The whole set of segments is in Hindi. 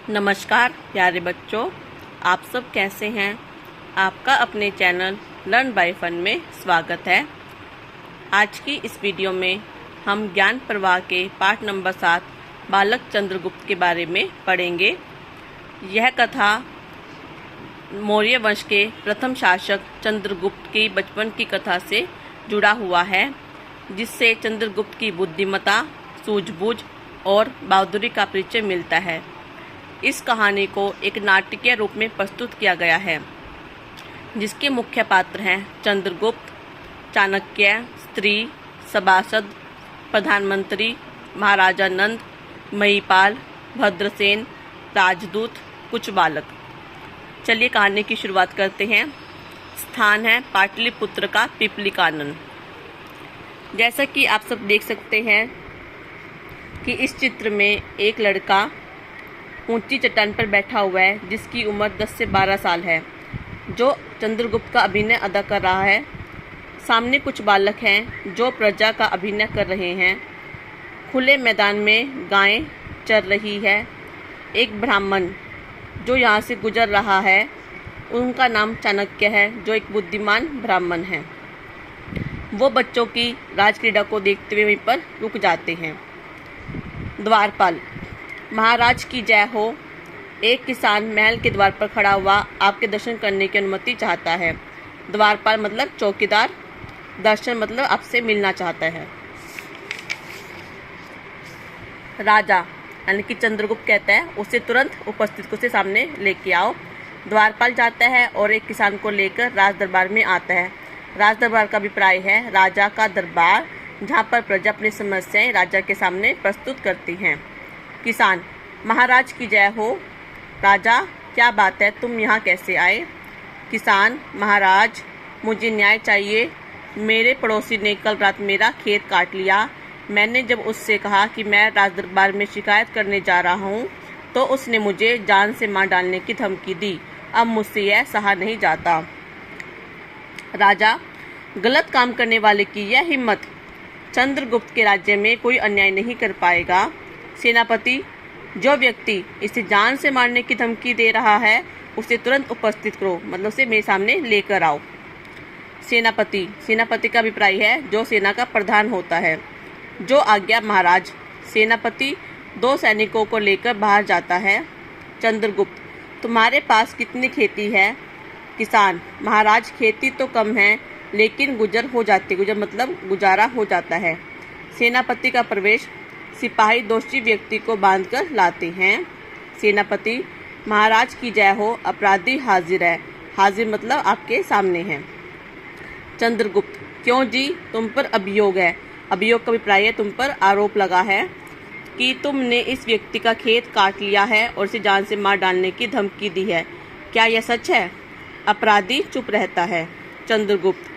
नमस्कार प्यारे बच्चों, आप सब कैसे हैं। आपका अपने चैनल लर्न बाय फन में स्वागत है। आज की इस वीडियो में हम ज्ञान प्रवाह के पाठ नंबर 7 बालक चंद्रगुप्त के बारे में पढ़ेंगे। यह कथा मौर्य वंश के प्रथम शासक चंद्रगुप्त की बचपन की कथा से जुड़ा हुआ है, जिससे चंद्रगुप्त की बुद्धिमत्ता, सूझबूझ और बहादुरी का परिचय मिलता है। इस कहानी को एक नाटकीय रूप में प्रस्तुत किया गया है, जिसके मुख्य पात्र हैं चंद्रगुप्त, चाणक्य, स्त्री, सभासद, प्रधानमंत्री, महाराजा नंद, महिपाल, भद्रसेन, राजदूत, कुछ बालक। चलिए कहानी की शुरुआत करते हैं। स्थान है पाटलिपुत्र का पिपली कानन। जैसा कि आप सब देख सकते हैं कि इस चित्र में एक लड़का ऊंची चट्टान पर बैठा हुआ है, जिसकी उम्र 10 से 12 साल है, जो चंद्रगुप्त का अभिनय अदा कर रहा है। सामने कुछ बालक हैं जो प्रजा का अभिनय कर रहे हैं। खुले मैदान में गायें चर रही है। एक ब्राह्मण जो यहाँ से गुजर रहा है, उनका नाम चाणक्य है, जो एक बुद्धिमान ब्राह्मण है। वो बच्चों की राजक्रीड़ा को देखते हुए वहीं पर रुक जाते हैं। द्वारपाल, महाराज की जय हो। एक किसान महल के द्वार पर खड़ा हुआ आपके दर्शन करने की अनुमति चाहता है। द्वारपाल मतलब चौकीदार, दर्शन मतलब आपसे मिलना चाहता है। राजा यानी कि चंद्रगुप्त कहता है उसे तुरंत उपस्थित को से सामने लेके आओ। द्वारपाल जाता है और एक किसान को लेकर राज दरबार में आता है। राज दरबार का अभिप्राय है राजा का दरबार, जहाँ पर प्रजा अपनी समस्याएं राजा के सामने प्रस्तुत करती हैं। किसान, महाराज की जय हो। राजा, क्या बात है, तुम यहाँ कैसे आए। किसान, महाराज, मुझे न्याय चाहिए। मेरे पड़ोसी ने कल रात मेरा खेत काट लिया। मैंने जब उससे कहा कि मैं राज दरबार में शिकायत करने जा रहा हूँ, तो उसने मुझे जान से मार डालने की धमकी दी। अब मुझसे यह सहा नहीं जाता। राजा, गलत काम करने वाले की यह हिम्मत। चंद्रगुप्त के राज्य में कोई अन्याय नहीं कर पाएगा। सेनापति, जो व्यक्ति इसे जान से मारने की धमकी दे रहा है, उसे तुरंत उपस्थित करो, मतलब उसे मेरे सामने लेकर आओ। सेनापति, सेनापति का अभिप्राय है जो सेना का प्रधान होता है। जो आज्ञा महाराज। सेनापति 2 सैनिकों को लेकर बाहर जाता है। चंद्रगुप्त, तुम्हारे पास कितनी खेती है। किसान, महाराज, खेती तो कम है, लेकिन गुजर मतलब गुजारा हो जाता है। सेनापति का प्रवेश। सिपाही दोषी व्यक्ति को बांधकर लाते हैं। सेनापति, महाराज की जय हो। अपराधी हाजिर है। हाजिर मतलब आपके सामने है। चंद्रगुप्त, क्यों जी, तुम पर अभियोग है। अभियोग का अभिप्राय है तुम पर आरोप लगा है कि तुमने इस व्यक्ति का खेत काट लिया है और उसे जान से मार डालने की धमकी दी है। क्या यह सच है। अपराधी चुप रहता है। चंद्रगुप्त,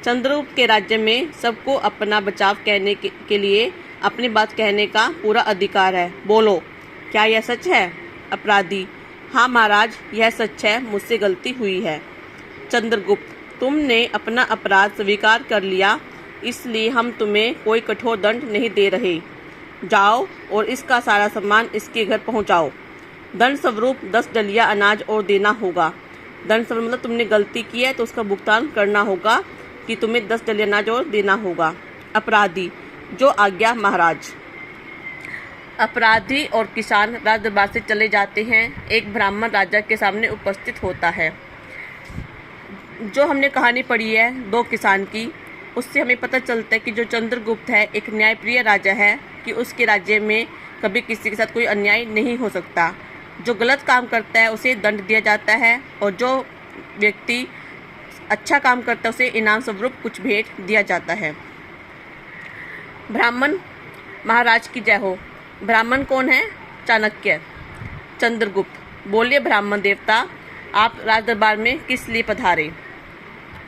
चंद्रगुप्त के राज्य में सबको अपना बचाव करने के लिए अपनी बात कहने का पूरा अधिकार है। बोलो, क्या यह सच है। अपराधी, हाँ महाराज, यह सच है, मुझसे गलती हुई है। चंद्रगुप्त, तुमने अपना अपराध स्वीकार कर लिया, इसलिए हम तुम्हें कोई कठोर दंड नहीं दे रहे। जाओ और इसका सारा सामान इसके घर पहुंचाओ। दंड स्वरूप 10 डलिया अनाज और देना होगा। दंड स्वरूप मतलब तुमने गलती की है तो उसका भुगतान करना होगा, कि तुम्हें 10 डलिया अनाज और देना होगा। अपराधी, जो आज्ञा महाराज। अपराधी और किसान राज दरबार से चले जाते हैं। एक ब्राह्मण राजा के सामने उपस्थित होता है। जो हमने कहानी पढ़ी है 2 किसान की, उससे हमें पता चलता है कि जो चंद्रगुप्त है एक न्यायप्रिय राजा है, कि उसके राज्य में कभी किसी के साथ कोई अन्याय नहीं हो सकता। जो गलत काम करता है उसे दंड दिया जाता है, और जो व्यक्ति अच्छा काम करता है उसे इनाम स्वरूप कुछ भेंट दिया जाता है। ब्राह्मण, महाराज की जय हो। ब्राह्मण कौन है। चाणक्य। चंद्रगुप्त, बोलिए ब्राह्मण देवता, आप राज दरबार में किस लिए पधारे।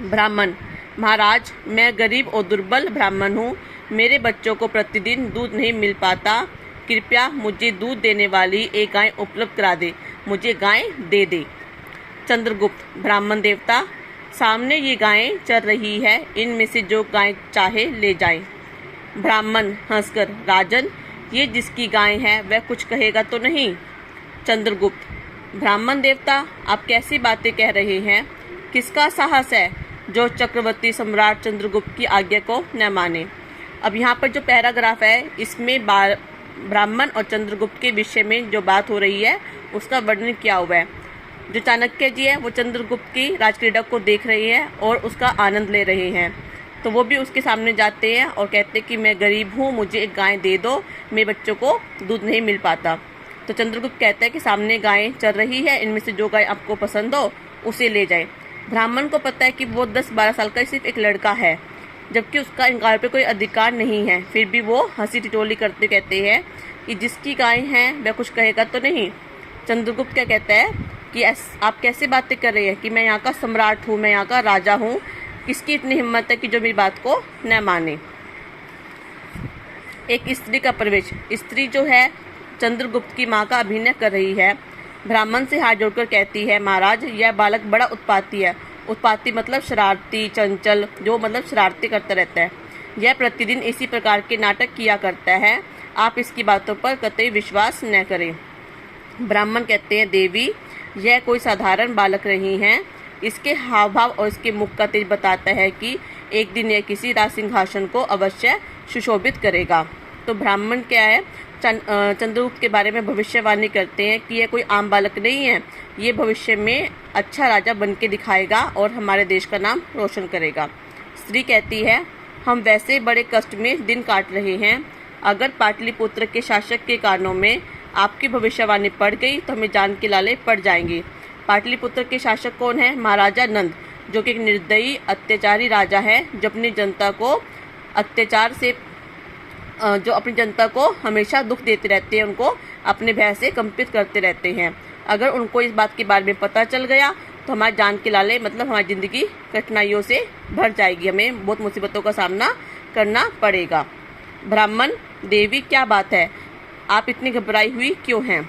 ब्राह्मण, महाराज, मैं गरीब और दुर्बल ब्राह्मण हूँ। मेरे बच्चों को प्रतिदिन दूध नहीं मिल पाता। कृपया मुझे दूध देने वाली एक गाय उपलब्ध करा दे। मुझे गाय दे दे। चंद्रगुप्त, ब्राह्मण देवता, सामने ये गायें चर रही है, इनमें से जो गाय चाहे ले जाएं। ब्राह्मण हंसकर, राजन, ये जिसकी गाय है वह कुछ कहेगा तो नहीं। चंद्रगुप्त: ब्राह्मण देवता, आप कैसी बातें कह रहे हैं? किसका साहस है जो चक्रवर्ती सम्राट चंद्रगुप्त की आज्ञा को न माने? अब यहाँ पर जो पैराग्राफ है इसमें ब्राह्मण और चंद्रगुप्त के विषय में जो बात हो रही है उसका वर्णन किया हुआ है। जो चाणक्य जी है वो चंद्रगुप्त की राजक्रीड़ा को देख रहे हैं और उसका आनंद ले रहे हैं। तो वो भी उसके सामने जाते हैं और कहते हैं कि मैं गरीब हूँ, मुझे एक गाय दे दो, मेरे बच्चों को दूध नहीं मिल पाता। तो चंद्रगुप्त कहता है कि सामने गायें चल रही है, इनमें से जो गाय आपको पसंद हो उसे ले जाए। ब्राह्मण को पता है कि वो 10-12 साल का सिर्फ एक लड़का है, जबकि उसका इन गायों पे कोई अधिकार नहीं है, फिर भी वो हंसी टिटोली करते कहते हैं कि जिसकी गाय हैं वह कुछ कहेगा तो नहीं। चंद्रगुप्त क्या कहता है कि आप कैसे बातें कर रहे हैं कि मैं यहाँ का सम्राट हूँ, मैं यहाँ का राजा हूँ, किसकी इतनी हिम्मत है कि जो मेरी बात को न माने। एक स्त्री का प्रवेश। स्त्री जो है चंद्रगुप्त की माँ का अभिनय कर रही है। ब्राह्मण से हाथ जोड़कर कहती है, महाराज यह बालक बड़ा उत्पाती है। उत्पाती मतलब शरारती, चंचल, जो मतलब शरारती करता रहता है। यह प्रतिदिन इसी प्रकार के नाटक किया करता है, आप इसकी बातों पर कतई विश्वास न करें। ब्राह्मण कहते हैं, देवी यह कोई साधारण बालक नहीं है, इसके हाव भाव और इसके मुख का तेज बताता है कि एक दिन यह किसी राज सिंहासन को अवश्य सुशोभित करेगा। तो ब्राह्मण क्या है, चंद्रगुप्त के बारे में भविष्यवाणी करते हैं कि यह कोई आम बालक नहीं है, ये भविष्य में अच्छा राजा बन के दिखाएगा और हमारे देश का नाम रोशन करेगा। स्त्री कहती है, हम वैसे बड़े कष्ट में दिन काट रहे हैं, अगर पाटलिपुत्र के शासक के कानों में आपकी भविष्यवाणी पड़ गई तो हमें जान के लाले पड़ जाएंगे। पाटलिपुत्र के शासक कौन है? महाराजा नंद, जो कि एक निर्दयी अत्याचारी राजा है, जो अपनी जनता को अत्याचार से अपनी जनता को हमेशा दुख देते रहते हैं, उनको अपने भय से कंपित करते रहते हैं। अगर उनको इस बात के बारे में पता चल गया तो हमारे जान के लाले मतलब हमारी ज़िंदगी कठिनाइयों से भर जाएगी, हमें बहुत मुसीबतों का सामना करना पड़ेगा। ब्राह्मण, देवी क्या बात है, आप इतनी घबराई हुई क्यों हैं?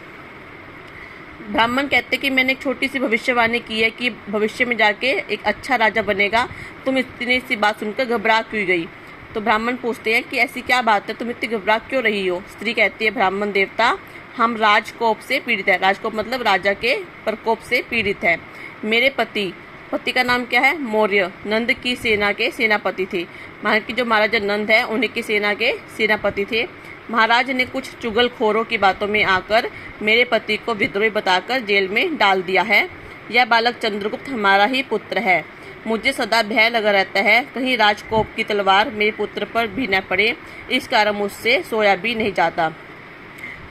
ब्राह्मण कहते कि मैंने एक छोटी सी भविष्यवाणी की है कि भविष्य में जाके एक अच्छा राजा बनेगा, तुम इतनी सी बात सुनकर घबरा क्यों गई? तो ब्राह्मण पूछते हैं कि ऐसी क्या बात है, तुम इतनी घबरा क्यों रही हो? स्त्री कहती है, ब्राह्मण देवता, हम राजकोप से पीड़ित है। राजकोप मतलब राजा के प्रकोप से पीड़ित है। मेरे पति का नाम क्या है? मौर्य, नंद की सेना के सेनापति थे। वहाँ की जो महाराजा नंद है उन्हीं की सेना के सेनापति थे। महाराज ने कुछ चुगलखोरों की बातों में आकर मेरे पति को विद्रोही बताकर जेल में डाल दिया है। यह बालक चंद्रगुप्त हमारा ही पुत्र है। मुझे सदा भय लगा रहता है कहीं राजकोप की तलवार मेरे पुत्र पर भी न पड़े, इस कारण मुझसे सोया भी नहीं जाता।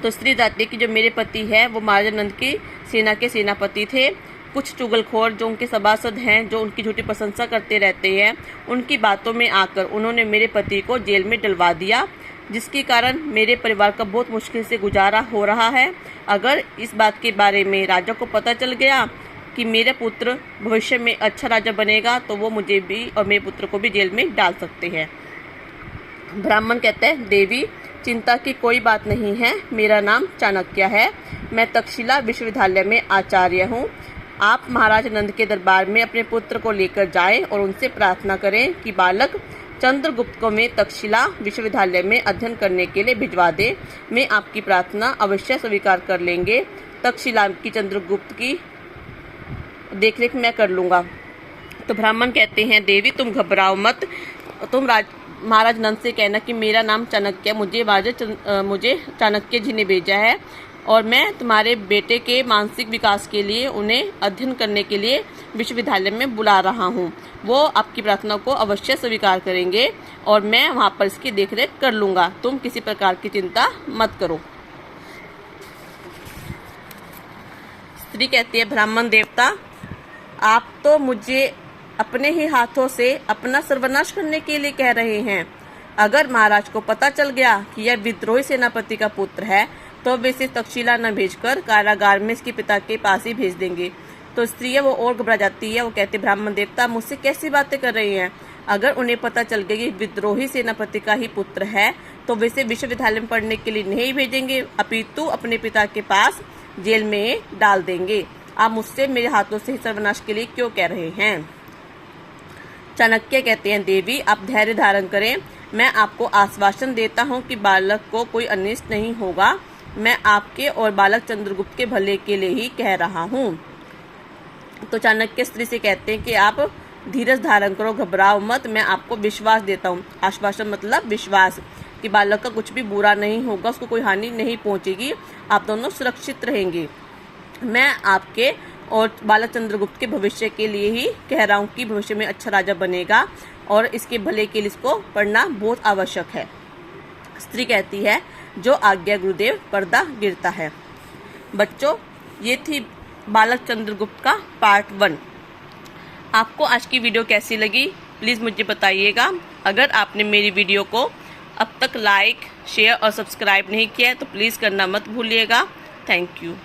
तो स्त्री जाती है कि जो मेरे पति है वो महाराजा नंद की सेना के सेनापति थे। कुछ चुगलखोर जो उनके सभासद हैं, जो उनकी झूठी प्रशंसा करते रहते हैं, उनकी बातों में आकर उन्होंने मेरे पति को जेल में डलवा दिया, जिसके कारण मेरे परिवार का बहुत मुश्किल से गुजारा हो रहा है। अगर इस बात के बारे में राजा को पता चल गया कि मेरा पुत्र भविष्य में अच्छा राजा बनेगा तो वो मुझे भी और मेरे पुत्र को भी जेल में डाल सकते हैं। ब्राह्मण कहते हैं, देवी चिंता की कोई बात नहीं है, मेरा नाम चाणक्य है, मैं तक्षशिला विश्वविद्यालय में आचार्य हूँ। आप महाराज नंद के दरबार में अपने पुत्र को लेकर जाएं और उनसे प्रार्थना करें कि बालक चंद्रगुप्त को मैं तक्षशिला विश्वविद्यालय में अध्ययन करने के लिए भिजवा दे। मैं आपकी प्रार्थना अवश्य स्वीकार कर लेंगे। तक्षशिला की चंद्रगुप्त की देखरेख मैं कर लूँगा। तो ब्राह्मण कहते हैं, देवी तुम घबराओ मत, तुम महाराज नंद से कहना कि मेरा नाम चाणक्य, मुझे चाणक्य जी ने भेजा है और मैं तुम्हारे बेटे के मानसिक विकास के लिए उन्हें अध्ययन करने के लिए विश्वविद्यालय में बुला रहा हूँ। वो आपकी प्रार्थना को अवश्य स्वीकार करेंगे और मैं वहाँ पर इसकी देखरेख कर लूँगा, तुम किसी प्रकार की चिंता मत करो। स्त्री कहती है, ब्राह्मण देवता आप तो मुझे अपने ही हाथों से अपना सर्वनाश करने के लिए कह रहे हैं। अगर महाराज को पता चल गया कि यह विद्रोही सेनापति का पुत्र है तो वे इसे तक्षशिला न भेजकर कारागार में इसके पिता के पास ही भेज देंगे। तो स्त्री है वो और घबरा जाती है, वो कहती, ब्राह्मण देवता मुझसे कैसी बातें कर रही हैं? अगर उन्हें पता चल गया कि विद्रोही सेनापति का ही पुत्र है तो वे इसे विश्वविद्यालय में पढ़ने के लिए नहीं भेजेंगे, अपितु अपने पिता के पास जेल में डाल देंगे। आप मुझसे मेरे हाथों से सर्वनाश के लिए क्यों कह रहे हैं? चाणक्य कहते हैं, देवी आप धैर्य धारण करें, मैं आपको आश्वासन देता हूँ कि बालक को कोई अनिष्ट नहीं होगा। मैं आपके और बालक चंद्रगुप्त के भले के लिए ही कह रहा हूँ। तो चाणक्य स्त्री से कहते हैं कि आप धीरज धारण करो, घबराओ मत, मैं आपको विश्वास देता हूँ। आश्वासन मतलब विश्वास कि बालक का कुछ भी बुरा नहीं होगा, उसको कोई हानि नहीं पहुँचेगी, आप दोनों सुरक्षित रहेंगे। मैं आपके और बालक चंद्रगुप्त के भविष्य के लिए ही कह रहा हूँ कि भविष्य में अच्छा राजा बनेगा और इसके भले के लिए इसको पढ़ना बहुत आवश्यक है। स्त्री कहती है, जो आज्ञा गुरुदेव, पर्दा गिरता है। बच्चों, ये थी बालक चंद्रगुप्त का पार्ट 1। आपको आज की वीडियो कैसी लगी प्लीज़ मुझे बताइएगा। अगर आपने मेरी वीडियो को अब तक लाइक, शेयर और सब्सक्राइब नहीं किया है तो प्लीज़ करना मत भूलिएगा। Thank you.